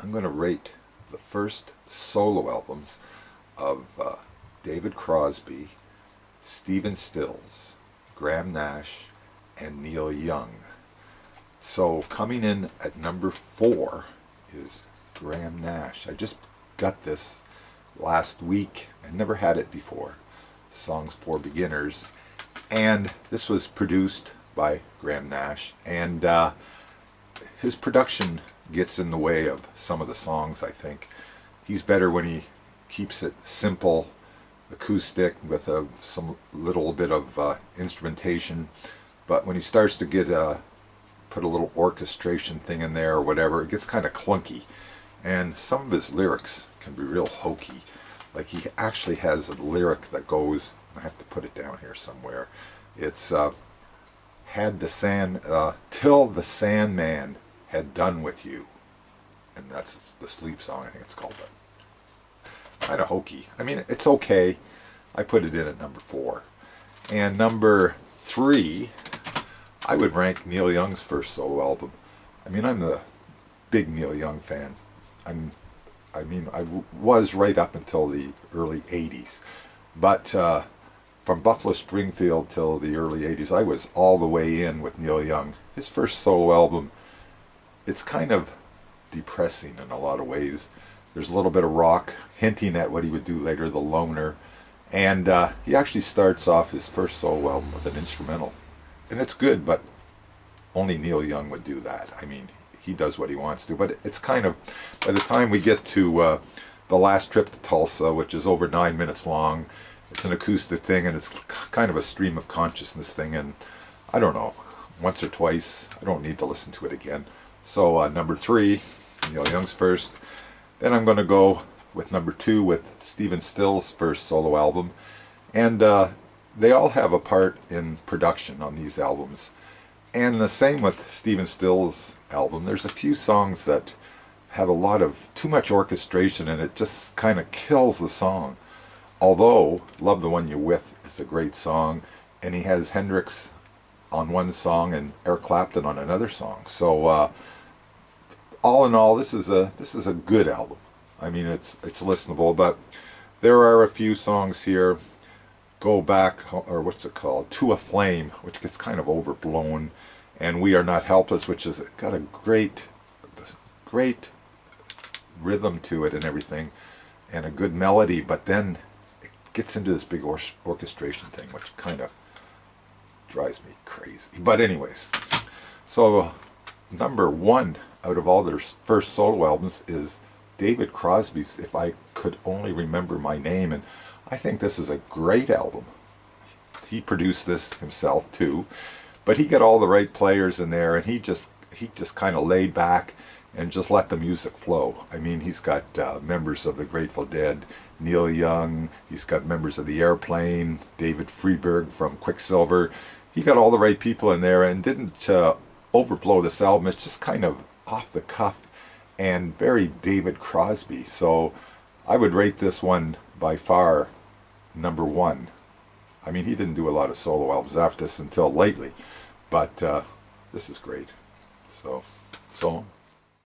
I'm going to rate the first solo albums of David Crosby, Stephen Stills, Graham Nash, and Neil Young. So coming in at number 4 is Graham Nash. I just got this last week. I never had it before. Songs for Beginners. And this was produced by Graham Nash. And his production gets in the way of some of the songs, I think. He's better when he keeps it simple, acoustic, with some little bit of instrumentation. But when he starts to get put a little orchestration thing in there or whatever, it gets kind of clunky. And some of his lyrics can be real hokey. Like he actually has a lyric that goes, I have to put it down here somewhere. It's had the sand till the Sandman had done with you, and that's the Sleep song, I think it's called. But kind of hokey. I mean, it's okay. I put it in at number 4. And number 3, I would rank Neil Young's first solo album. I mean, I'm the big Neil Young fan. I was right up until the early 80s. But from Buffalo Springfield till the early 80s, I was all the way in with Neil Young. His first solo album, it's kind of depressing in a lot of ways. There's a little bit of rock, hinting at what he would do later, The Loner. And he actually starts off his first solo album with an instrumental. And it's good, but only Neil Young would do that. I mean, he does what he wants to. But it's kind of, by the time we get to The Last Trip to Tulsa, which is over 9 minutes long, it's an acoustic thing, and it's kind of a stream of consciousness thing. And I don't know, once or twice, I don't need to listen to it again. So number 3, Neil Young's first. Then I'm going to go with number 2 with Stephen Stills' first solo album. And they all have a part in production on these albums. And the same with Stephen Stills' album. There's a few songs that have a lot of too much orchestration, and it just kind of kills the song. Although Love the One You're With is a great song, and he has Hendrix on one song and Eric Clapton on another song. So all in all, this is a good album. I mean, it's listenable, but there are a few songs here. Go Back, or what's it called, To a Flame, which gets kind of overblown, and We Are Not Helpless, which has got a great rhythm to it and everything, and a good melody, but then it gets into this big orchestration thing, which kind of drives me crazy. But anyways, so number 1 out of all their first solo albums is David Crosby's If I Could Only Remember My Name, and I think this is a great album. He produced this himself too, but he got all the right players in there, and he just kind of laid back and just let the music flow. I mean, he's got members of the Grateful Dead, Neil Young, he's got members of the Airplane, David Freeberg from Quicksilver. He got all the right people in there and didn't overblow this album. It's just kind of off the cuff and very David Crosby. So I would rate this one by far number 1. I mean, he didn't do a lot of solo albums after this until lately, but this is great. So